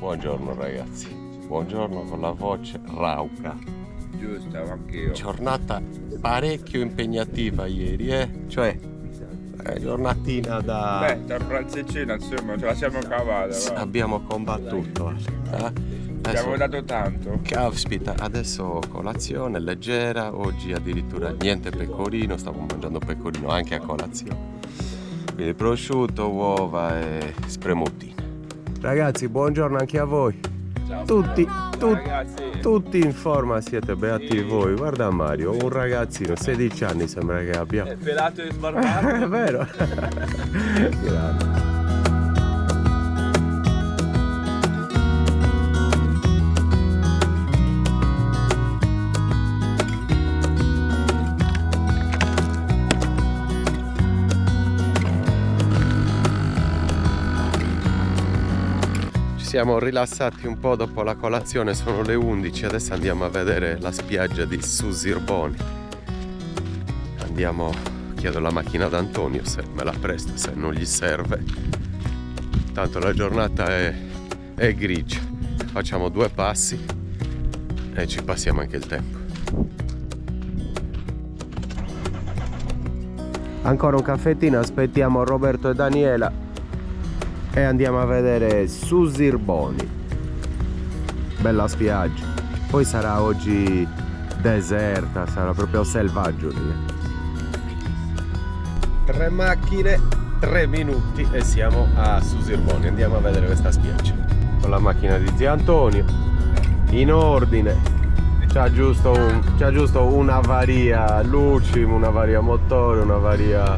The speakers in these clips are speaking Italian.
Buongiorno ragazzi, buongiorno con la voce rauca. Giusto, anch'io. Giornata parecchio impegnativa ieri, Cioè, giornatina da... Beh, tra pranzo e cena, insomma, ce la siamo cavata, va. Abbiamo combattuto. Abbiamo dato tanto. Caspita, adesso colazione leggera, oggi addirittura niente pecorino, stavo mangiando pecorino anche a colazione. Quindi prosciutto, uova e spremutine. Ragazzi, buongiorno anche a voi. Ciao. Tutti in forma, siete beati voi. Guarda Mario, un ragazzino, 16 anni sembra che abbia. È pelato e sbarbato. È vero. Grande. Siamo rilassati un po' dopo la colazione, sono le 11, adesso andiamo a vedere la spiaggia di Susirboni. Chiedo la macchina ad Antonio se me la presta, se non gli serve. Tanto la giornata è grigia, facciamo 2 passi e ci passiamo anche il tempo. Ancora un caffettino, aspettiamo Roberto e Daniela. E andiamo a vedere Susirboni. Bella spiaggia. Poi sarà oggi deserta, sarà proprio selvaggio lì. 3 macchine, 3 minuti e siamo a Susirboni. Andiamo a vedere questa spiaggia. Con la macchina di zio Antonio. In ordine. C'ha giusto un'avaria luci, un'avaria motore, un'avaria...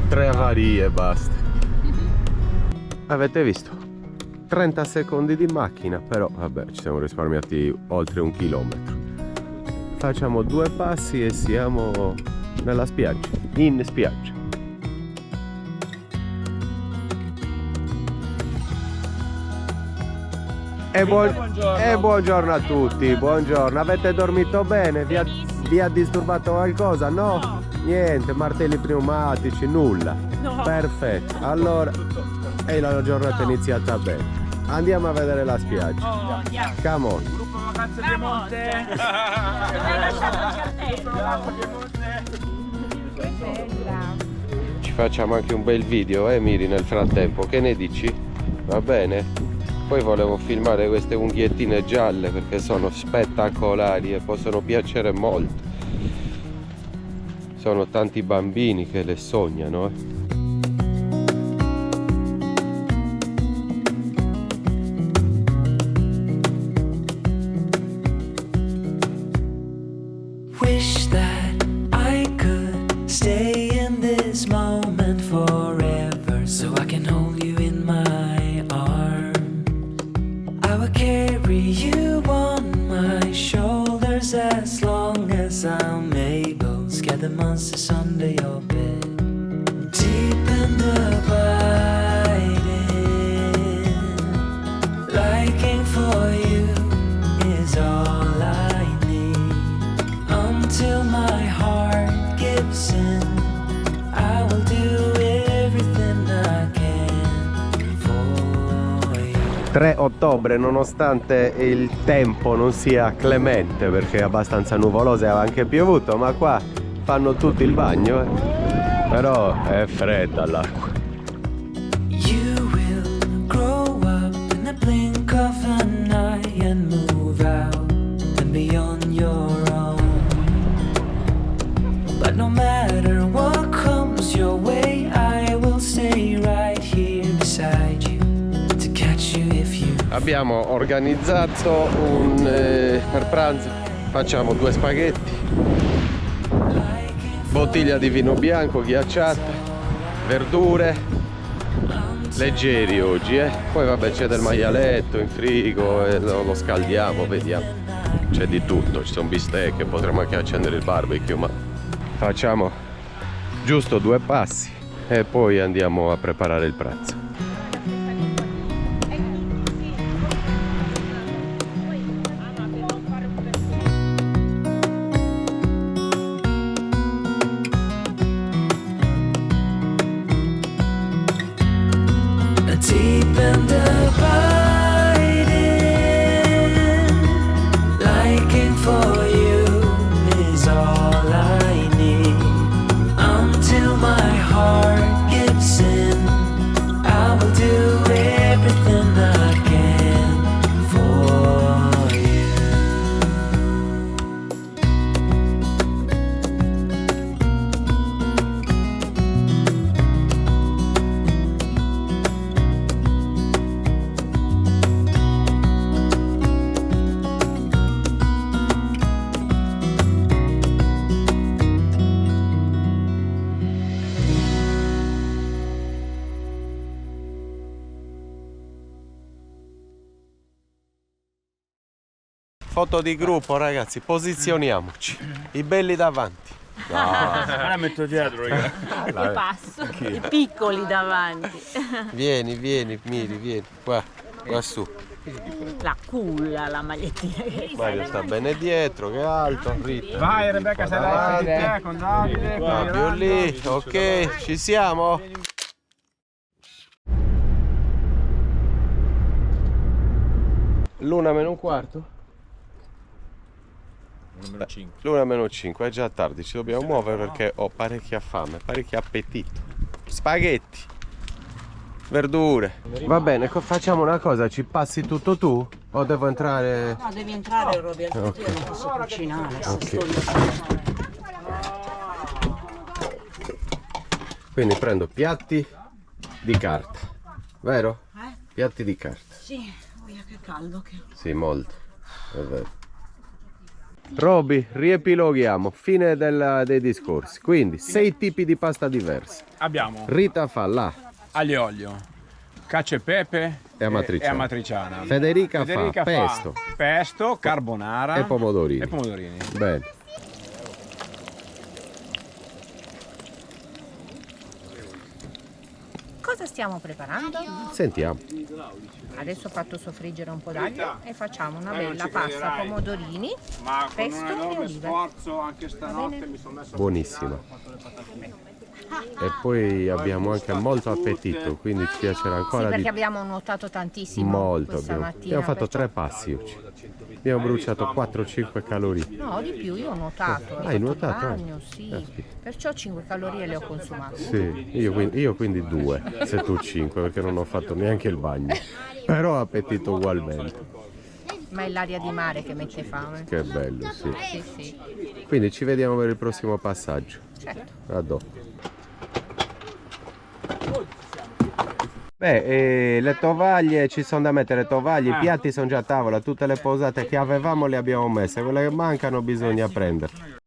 tre avarie basta. Avete visto? 30 secondi di macchina, però vabbè, ci siamo risparmiati oltre 1 chilometro. Facciamo 2 passi e siamo nella spiaggia, in spiaggia. E buongiorno a tutti, buongiorno. Avete dormito bene? Vi ha disturbato qualcosa? No? Niente, martelli pneumatici, nulla. No. Perfetto, allora... E la giornata è iniziata bene. Andiamo a vedere la spiaggia. Come on. Gruppo Vacanze Piemonte. Ci facciamo anche un bel video, Miri, nel frattempo. Che ne dici? Va bene? Poi volevo filmare queste unghiettine gialle perché sono spettacolari e possono piacere molto. Sono tanti bambini che le sognano, Wish that I could stay in this moment forever, so I can hold you in my arms. I will carry you on my shoulders as long as I'm able. Scare the monsters under your bed. Deep and abiding, liking for you is all I need. Until my heart gives in, I will do everything I can for you. 3 ottobre, nonostante il tempo non sia clemente perché è abbastanza nuvoloso e ha anche piovuto, ma qua fanno tutti il bagno, però è fredda l'acqua. You will grow up in the blink of an eye and move out and be on your own. But no matter what comes your way, I will stay right here beside you to catch you if you... Abbiamo organizzato per pranzo, facciamo 2 spaghetti, bottiglia di vino bianco ghiacciata, verdure, leggeri oggi, Poi vabbè c'è del maialetto in frigo e lo scaldiamo, vediamo. C'è di tutto, ci sono bistecche, potremmo anche accendere il barbecue, ma facciamo giusto 2 passi e poi andiamo a preparare il pranzo. Deep and abide. Foto di gruppo, ragazzi, posizioniamoci. I belli davanti. Ora metto dietro, raga. Che passo, i piccoli davanti. Vieni, Miri, vieni. Qua su. La culla, la magliettina che Mario sta bene dietro, che è alto. Rita. Vai Rebecca, sei davanti con Davide. Fabio lì, ok, ci siamo? L'una meno un quarto? L'una meno 5, è già tardi, ci dobbiamo muovere perché ho parecchia fame, parecchio appetito. Spaghetti, verdure. Va bene, facciamo una cosa, ci passi tutto tu? O devo entrare? No, devi entrare, Roberto, io non posso cucinare. Quindi prendo piatti di carta, vero? Piatti di carta. Sì, che caldo che... Sì, molto, è vero. Roby, riepiloghiamo, fine dei discorsi. Quindi 6 tipi di pasta diversi. Abbiamo Rita fa la aglio e olio, cacio e pepe e amatriciana. Federica fa pesto, carbonara e pomodorini. Bene. Cosa stiamo preparando? Sentiamo. Adesso ho fatto soffriggere un po' d'aglio e facciamo una bella pasta pomodorini, pesto e olive. Anche stanotte mi sono messo Buonissima. E poi abbiamo anche molto appetito, quindi ci piacerà ancora Sì, di perché abbiamo nuotato tantissimo molto. questa mattina. Abbiamo fatto perciò- 3 passi oggi. Abbiamo bruciato 4-5 calorie. No, di più, io ho nuotato. Hai nuotato? Bagno, sì. Caspita. Perciò 5 calorie le ho consumate. Sì, io quindi 2, se tu 5, perché non ho fatto neanche il bagno. Però appetito ugualmente. Ma è l'aria di mare che mette fame. Che bello, sì. Sì, sì. Quindi ci vediamo per il prossimo passaggio. Certo. A dopo. Beh, le tovaglie, ci sono da mettere tovaglie, i piatti sono già a tavola, tutte le posate che avevamo le abbiamo messe, quelle che mancano bisogna prenderle.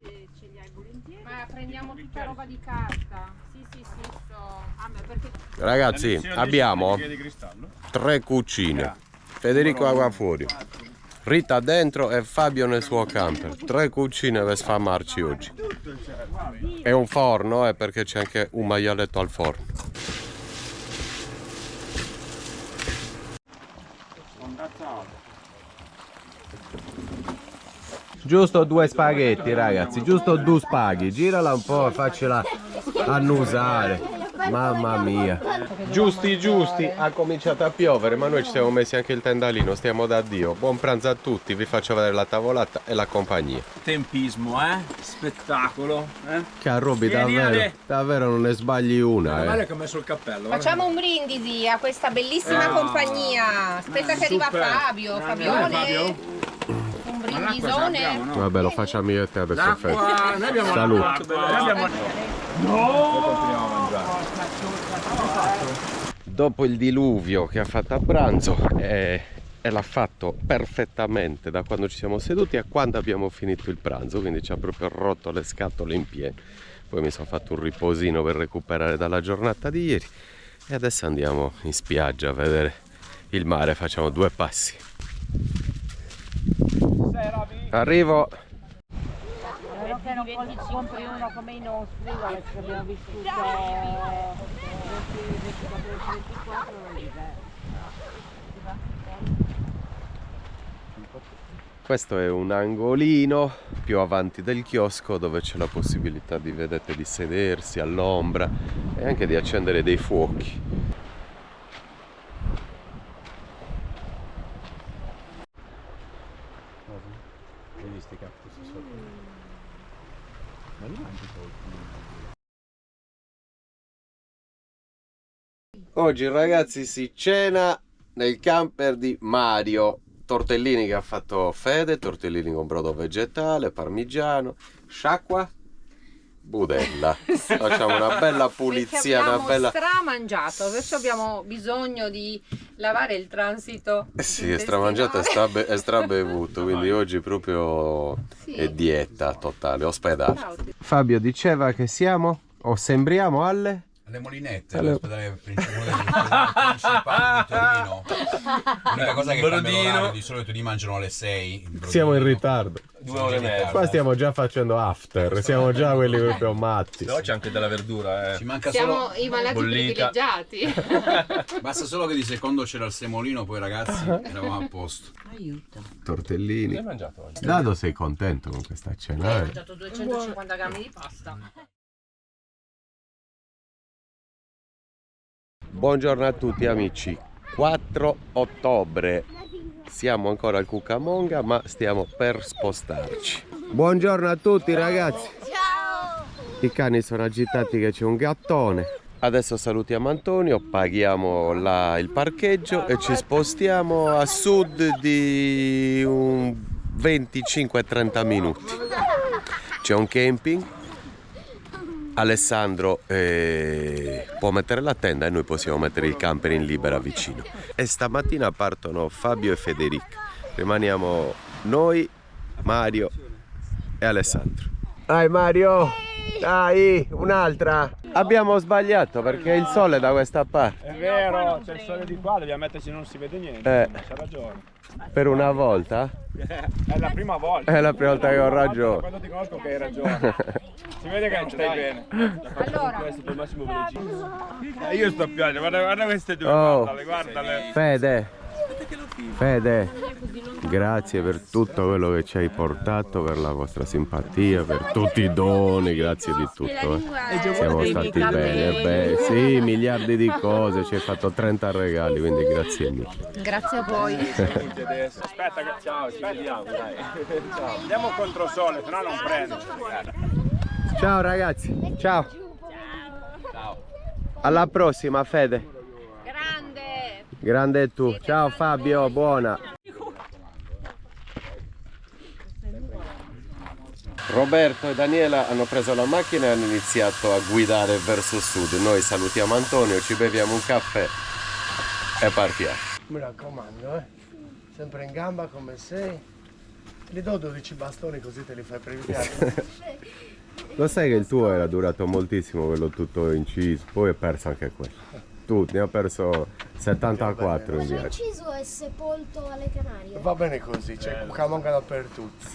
Ma prendiamo tutta roba di carta. Sì, perché... Ragazzi, abbiamo 3 cucine. Federico Acquafuori, Rita dentro e Fabio nel suo camper. 3 cucine per sfamarci oggi. E un forno, perché c'è anche un maialetto al forno. Giusto 2 spaghetti, ragazzi, giusto 2 spaghi. Girala un po' e faccela annusare. Mamma mia. Giusti, ha cominciato a piovere, ma noi ci siamo messi anche il tendalino, stiamo da Dio. Buon pranzo a tutti, vi faccio vedere la tavolata e la compagnia. Tempismo, spettacolo, Che a Roby Vieni, Ale. davvero non ne sbagli una, Guarda che ho messo il cappello. Facciamo un brindisi a questa bellissima compagnia. Aspetta che arriva Super. Fabio. Fabione. Un brindisone. Vabbè, lo facciamo io e te adesso, Fede. Noi abbiamo Salute. Dopo il diluvio che ha fatto a pranzo e l'ha fatto perfettamente da quando ci siamo seduti a quando abbiamo finito il pranzo, quindi ci ha proprio rotto le scatole in pieno. Poi mi sono fatto un riposino per recuperare dalla giornata di ieri e adesso andiamo in spiaggia a vedere il mare, facciamo 2 passi. Arrivo. Spero che non compri uno come i nostri, guarda che abbiamo vissuto 24 Questo è un angolino più avanti del chiosco dove c'è la possibilità di, vedete, di sedersi all'ombra e anche di accendere dei fuochi. Oggi ragazzi si cena nel camper di Mario. Tortellini che ha fatto Fede, tortellini con brodo vegetale, parmigiano, sciacqua, budella. Facciamo una bella pulizia, una bella... stramangiato, adesso abbiamo bisogno di lavare il transito. Sì, è stramangiato e strabevuto, quindi oggi proprio è dieta totale, ospedale. Fabio diceva che siamo o sembriamo alle alle Molinette, all'ospedale principale di Torino. L'unica cosa che cambia l'orario, di solito li mangiano alle 6. Siamo in ritardo. 2 ore e mezza. Qua stiamo già facendo after, siamo già quelli proprio matti. No, c'è anche della verdura, Ci manca Siamo solo... i malati bollita. privilegiati. Basta solo che di secondo c'era il semolino, poi ragazzi eravamo a posto. Tortellini. Che hai mangiato oggi? Dado, sei contento con questa cena? Ho mangiato 250 grammi di pasta. Buongiorno a tutti amici, 4 ottobre, siamo ancora al Cucamonga ma stiamo per spostarci. Buongiorno a tutti ragazzi. Ciao! I cani sono agitati che c'è un gattone. Adesso salutiamo Antonio, paghiamo il parcheggio e ci spostiamo a sud di un 25-30 minuti. C'è un camping. Alessandro può mettere la tenda e noi possiamo mettere il camper in libera vicino. E stamattina partono Fabio e Federica. Rimaniamo noi, Mario e Alessandro. Dai Mario, dai, un'altra. Abbiamo sbagliato perché il sole è da questa parte. È vero, c'è il sole di qua, dobbiamo metterci non si vede niente. C'ha ragione. Per una volta? È la prima volta. È la prima volta che ho ragione. Quando ti conosco che hai ragione. Si vede che stai bene. Allora, Questo è il massimo velocissimo. Io sto piangendo, guarda queste due, Oh. guardale. Fede, grazie per tutto quello che ci hai portato, per la vostra simpatia, per tutti i doni, grazie di tutto. Siamo stati bene, sì, miliardi di cose, ci hai fatto 30 regali, quindi grazie mille. grazie a voi. Aspetta che ciao, ci vediamo, dai. Ciao. Andiamo contro sole, sennò non prendo. Ciao ragazzi, ciao. Alla prossima Fede. Grande tu. Ciao Fabio, buona. Roberto e Daniela hanno preso la macchina e hanno iniziato a guidare verso sud. Noi salutiamo Antonio, ci beviamo un caffè e partiamo. Mi raccomando, sempre in gamba come sei. Ti do 12 bastoni così te li fai prelevare. Lo sai che il tuo era durato moltissimo, quello tutto inciso, poi è perso anche quello. Tu ne ho perso 74 in Cosa viaggio. inciso e sepolto alle Canarie? Va bene così, c'è Cucamonga dappertutto.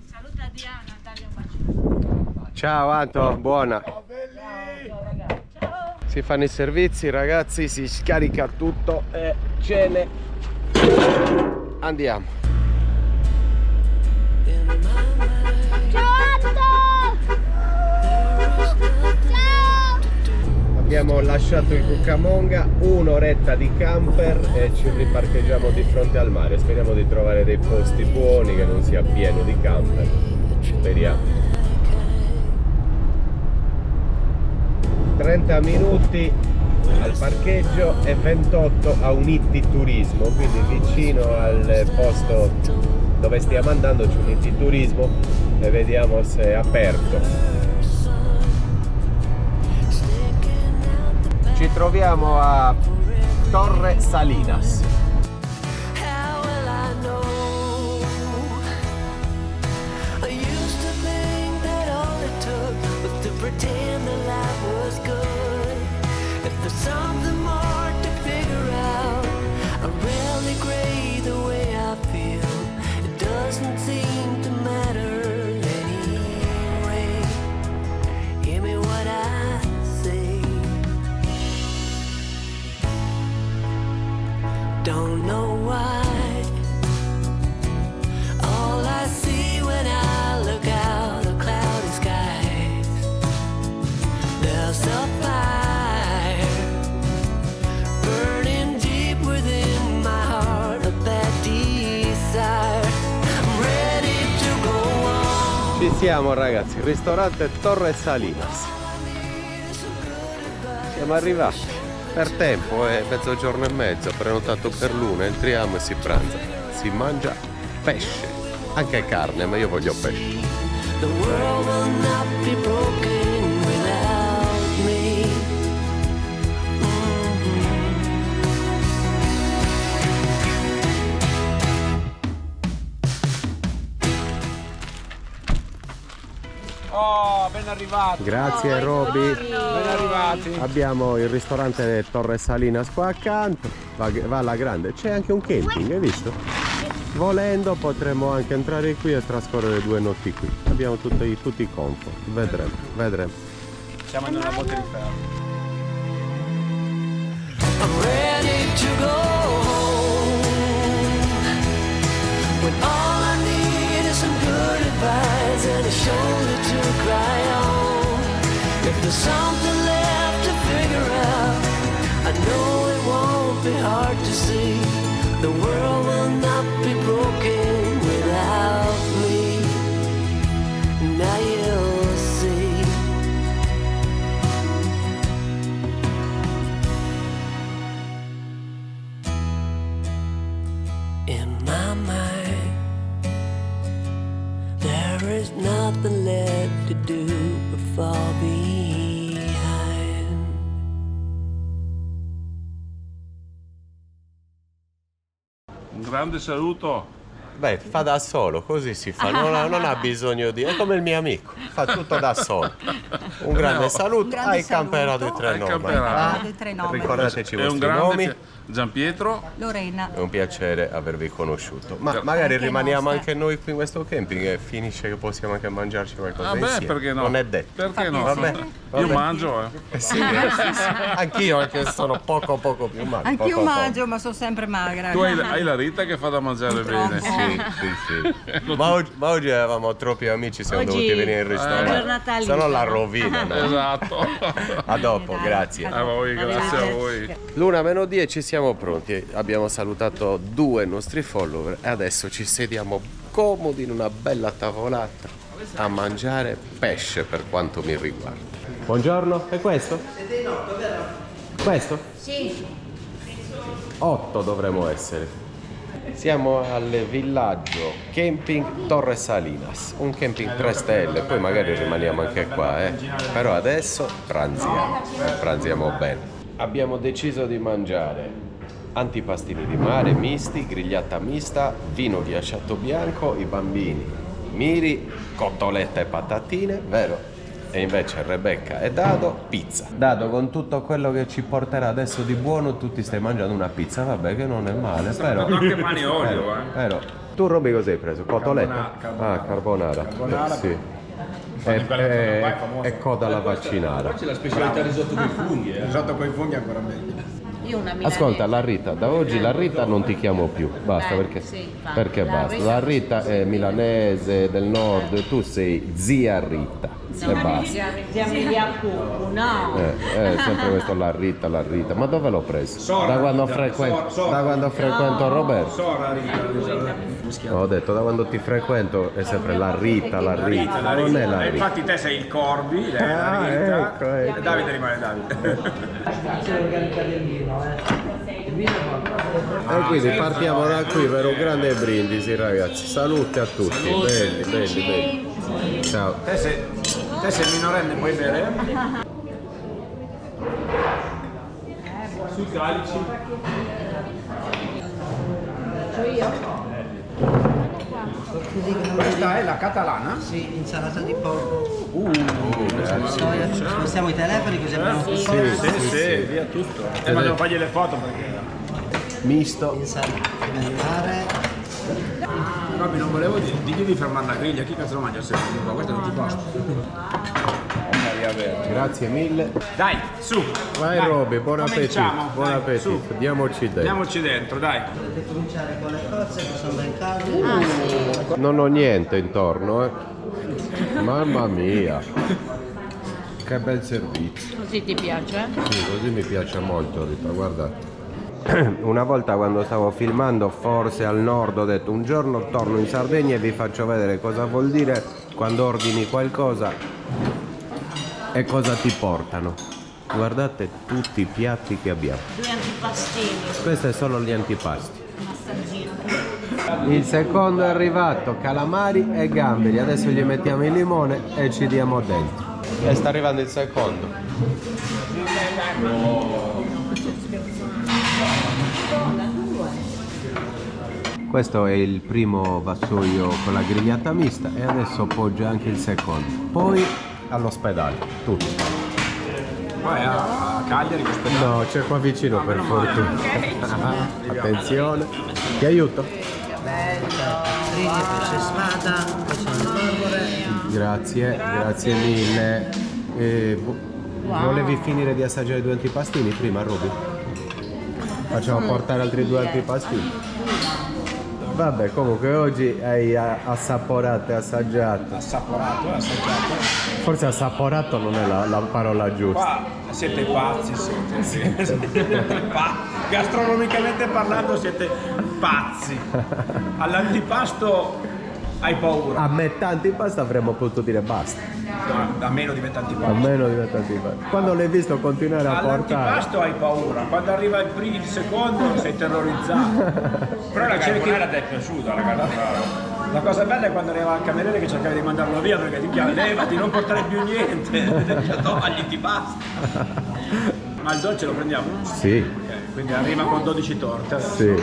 Saluta Diana, dagli un bacio. Ciao Anto, buona. Si fanno i servizi ragazzi, si scarica tutto e cene. Andiamo. Abbiamo lasciato il Cucamonga, un'oretta di camper e ci riparcheggiamo di fronte al mare. Speriamo di trovare dei posti buoni, che non sia pieno di camper. Speriamo. 30 minuti al parcheggio e 28 a Uniti Turismo, quindi vicino al posto dove stiamo andando c'è Uniti Turismo e vediamo se è aperto. Ci troviamo a Torre Salinas. How will I know? I used to think that all it took was to pretend that life was good. If there's something more to figure out, I rarely grade the way I feel. It doesn't seem to matter anyway. Hear me what I say. Don't know why. All I see when I look out of cloudy skies, there's a fire burning deep within my heart, a bad desire. I'm ready to go on. Ci siamo ragazzi, ristorante Torre Salinas. Siamo arrivati. Per tempo è mezzogiorno e mezzo, prenotato per l'una, entriamo e si pranza. Si mangia pesce, anche carne, ma io voglio pesce. The world will not be broken without me. Oh, ben arrivati. Grazie Roby. Ben arrivati. Abbiamo il ristorante Torre Salinas qua accanto, va alla grande, c'è anche un camping, hai visto? Volendo potremmo anche entrare qui e trascorrere 2 notti qui. Abbiamo tutti i comfort, vedremo. Siamo in una botte di ferro. I'm ready to go home when all I need is some good advice and a shoulder to cry on. If there's something left to figure out, I know it won't be hard to see. The world will not be broken without me. Now you'll see. In my mind, there is nothing left to do but fall behind. Un grande saluto. Beh, fa da solo, così si fa, non ha bisogno di... È come il mio amico, fa tutto da solo. Un grande saluto ai Camperò di Trenome. Ricordateci i vostri nomi. Giampietro. Lorena. È un piacere avervi conosciuto. Ma magari rimaniamo anche noi qui in questo camping e finisce che possiamo anche mangiarci qualcosa insieme. Perché no? Non è detto. Perché no? Vabbè. Io mangio, Sì. Anch'io, anche se sono poco più magro. Anch'io poco. mangio, ma sono sempre magra. Tu hai la Rita che fa da mangiare bene. Sì. Ma oggi avevamo troppi amici, siamo dovuti venire in ristorante. Se no la rovina. No? Esatto. A dopo, grazie. A voi, grazie a voi. L'1:10 siamo pronti. Abbiamo salutato 2 nostri follower e adesso ci sediamo comodi in una bella tavolata a mangiare pesce per quanto mi riguarda. Buongiorno, è questo? Questo? Sì. 8 dovremo essere. Siamo al villaggio Camping Torre Salinas, un camping 3 stelle, poi magari rimaniamo anche qua, però adesso pranziamo e pranziamo bene. Abbiamo deciso di mangiare antipastini di mare misti, grigliata mista, vino ghiacciato bianco, i bambini miri, cotoletta e patatine, vero? E invece Rebecca e Dado, pizza. Dado, con tutto quello che ci porterà adesso di buono, tu ti stai mangiando una pizza, vabbè che non è male, però... Anche pane e olio, Però. Tu Roby cosa hai preso? Cotoletta? Carbonara. Sì. E coda alla vaccinara. C'è la specialità risotto con i funghi, Risotto con i funghi è ancora meglio. Io una milanese. Ascolta, la Rita, da oggi la Rita non ti chiamo più, basta perché, perché basta. La Rita è milanese del nord e tu sei zia Rita e basta. Zia Emilia Cucco, no. Sempre questo la Rita, ma dove l'ho preso? Da quando frequento Roberto? Sora Rita. Ho detto da quando ti frequento è sempre la Rita, non è la Rita. Infatti te sei il Corby, lei è la Rita. Ecco. E Davide rimane Davide. E quindi partiamo da qui per un grande brindisi, ragazzi. Salute a tutti, belli. Ciao. Te sei minorenne, puoi bere? Sui calici. Questa è la catalana? Sì, insalata di porco. Spostiamo i telefoni così abbiamo più Sì, via tutto. Ma devo fargli le foto perché... Misto. insalata alimentare. Robby, non volevo dirgli di fermare la griglia, chi cazzo lo mangia sempre qua? Questo non ti costa. Grazie mille. Dai, su. Vai dai. Robby, buon appetito. Cominciamo, Buon dai, appetito. su. Diamoci dentro. Dai. Potete cominciare con le cozze che sono ben calde. Non ho niente intorno, Mamma mia. Che bel servizio. Così ti piace? Sì, così mi piace molto, Rita, guardate. Una volta quando stavo filmando, forse al nord, ho detto un giorno torno in Sardegna e vi faccio vedere cosa vuol dire quando ordini qualcosa e cosa ti portano. Guardate tutti i piatti che abbiamo. 2 antipastini. Questi sono gli antipasti. Massaggino. Il secondo è arrivato, calamari e gamberi. Adesso gli mettiamo il limone e ci diamo dentro. E sta arrivando il secondo. Questo è il primo vassoio con la grigliata mista e adesso poggia anche il secondo. Poi all'ospedale, tutto. Poi a Cagliari l'ospedale. No, c'è qua vicino per fortuna. Attenzione. Ti aiuto? Grazie, grazie mille. Volevi finire di assaggiare 2 antipastini prima, Roby? Facciamo portare altri 2 antipastini. Vabbè, comunque oggi hai assaporato e assaggiato. Assaporato e assaggiato. Forse assaporato non è la parola giusta. Qua siete pazzi, siete. Gastronomicamente parlando siete pazzi. All'antipasto hai paura. A metà antipasto avremmo potuto dire basta. A meno di metà A antipasto. meno di metà antipasto. Quando l'hai visto continuare a portare. All'antipasto hai paura, quando arriva il secondo sei terrorizzato. Però la carbonara ti è piaciuta la carbonara. La cosa bella è quando arriva il cameriere che cercava di mandarlo via perché ti chiama, levati, non portare più niente. Togli, ti basta. Ma il dolce lo prendiamo? Sì. Ok, quindi arriva con 12 torte adesso. Sì.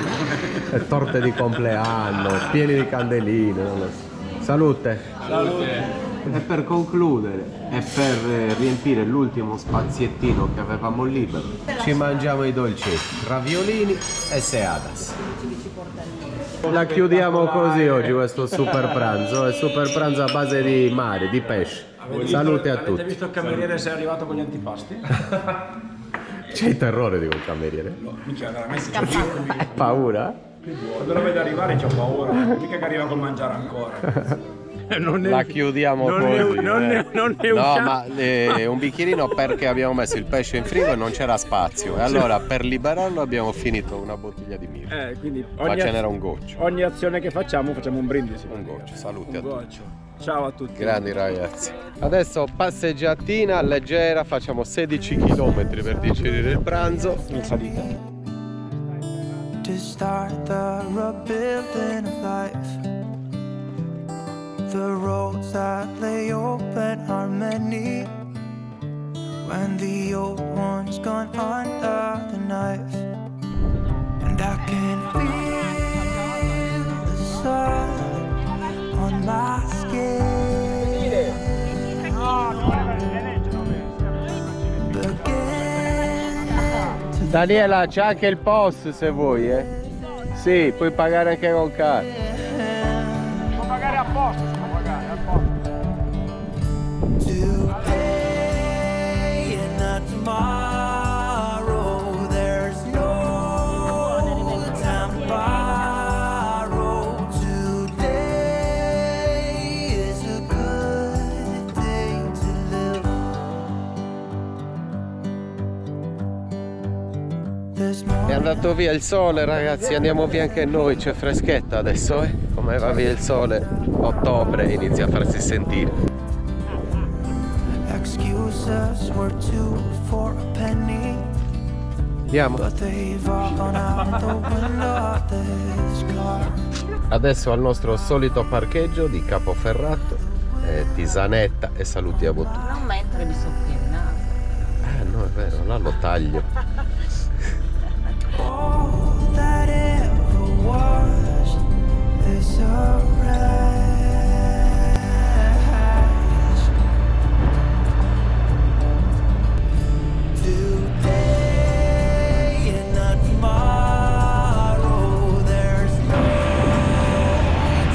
E torte di compleanno, pieni di candeline. Non lo so. Salute. Salute. E per concludere e per riempire l'ultimo spaziettino che avevamo libero, ci mangiamo i dolcetti, raviolini e seadas. La chiudiamo così oggi questo super pranzo, è super pranzo a base di mare, di pesce. Salute a Avete tutti. visto il cameriere se è arrivato con gli antipasti? C'è il terrore di quel cameriere. Mica veramente Paura? quando lo vedo arrivare c'ho paura, mica che arriva col mangiare ancora. La chiudiamo così. Non ne No, ma un bicchierino perché abbiamo messo il pesce in frigo e non c'era spazio. E allora per liberarlo abbiamo finito una bottiglia di mirra. Quindi Ma ce n'era un goccio. ogni azione che facciamo un brindisi. Un goccio, salute a Un tutti. goccio. Ciao a tutti. Grandi ragazzi. Adesso passeggiatina leggera, facciamo 16 km per digerire il pranzo. In salita. To start the rebuilding of life. The roads that lay open are many. When the old one's gone under the knife, and I can feel the sun on my skin. Begin Daniela, c'è anche il POS se vuoi, eh? Sì, puoi pagare anche con carta. Può pagare a posto, si può pagare a posto. today and not tomorrow. There's no time to borrow. Today is a good day to live. This È morning andato via il sole ragazzi, andiamo via anche noi, c'è freschetta adesso, eh? Come va via il sole, ottobre inizia a farsi sentire. excuses were 2 for a penny, Andiamo. but they've all gone out the window of this car. Adesso al nostro solito parcheggio di Capoferrato, tisanetta e salutiamo tutti. Non mentre mi soffi il naso. No è vero, là lo taglio. All that ever was is a rest. Today and not tomorrow. There's no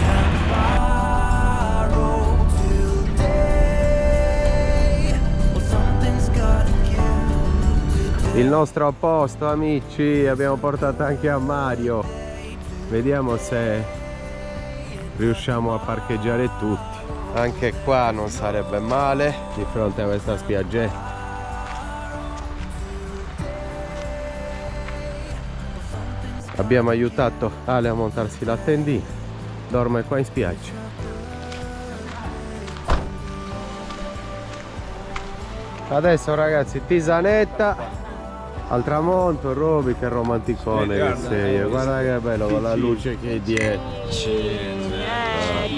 time to borrow. Today, well, something's gotta give. Il nostro posto amici, abbiamo portato anche a Mario. Vediamo se riusciamo a parcheggiare tutti. Anche qua non sarebbe male di fronte a questa spiaggetta. Abbiamo aiutato Ale a montarsi la tendina. Dorme qua in spiaggia. Adesso ragazzi, tisanetta al tramonto. Roby, che romanticone che sei. Guarda che bello con la luce che è dietro.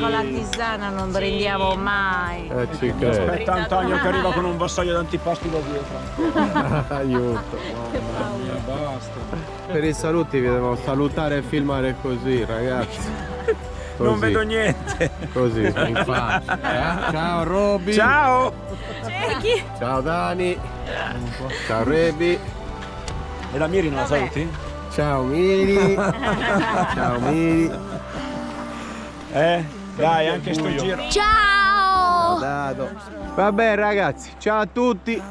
Con la tisana non prendiamo mai. Ci credo. Aspetta Antonio che arriva con un vassoio d'antipasti da dietro. Aiuto. Mamma mia, basta. per i saluti vi devo salutare e filmare così, ragazzi. Così. Non vedo niente. Così, in faccia. Ciao Roby. Ciao. Ciao Dani. Ciao Rebi. E la Miri non la saluti? Ciao Miri. Ciao Miri. Dai, anche sto giro. Ciao! Dado. Vabbè ragazzi, ciao a tutti.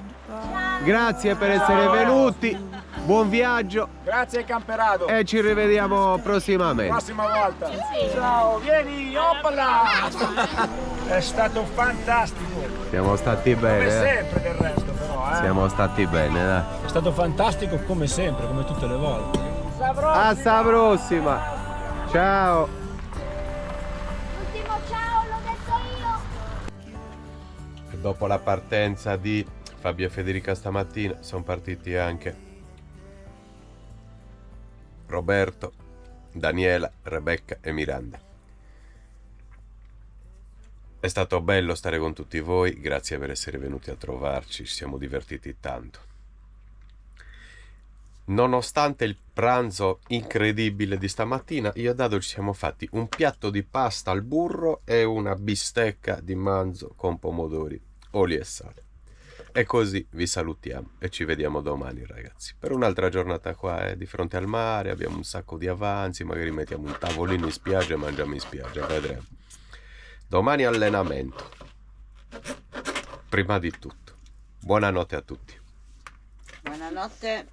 Grazie per essere venuti. Buon viaggio Grazie Camperado. e ci rivediamo prossimamente. Prossima volta. Ciao, vieni, oppala! È stato fantastico. Siamo stati Come bene. sempre del resto però, Siamo stati bene, dai. È stato fantastico come sempre, come tutte le volte. Alla prossima. Ciao. Ultimo ciao, l'ho detto io! Dopo la partenza di Fabio e Federica stamattina sono partiti anche Roberto, Daniela, Rebecca e Miranda. È stato bello stare con tutti voi, grazie per essere venuti a trovarci, ci siamo divertiti tanto. Nonostante il pranzo incredibile di stamattina, io e Dado ci siamo fatti un piatto di pasta al burro e una bistecca di manzo con pomodori, olio e sale. E così vi salutiamo e ci vediamo domani, ragazzi, per un'altra giornata qua di fronte al mare. Abbiamo un sacco di avanzi, magari mettiamo un tavolino in spiaggia e mangiamo in spiaggia, vedremo. Domani allenamento. Prima di tutto, buonanotte a tutti. Buonanotte.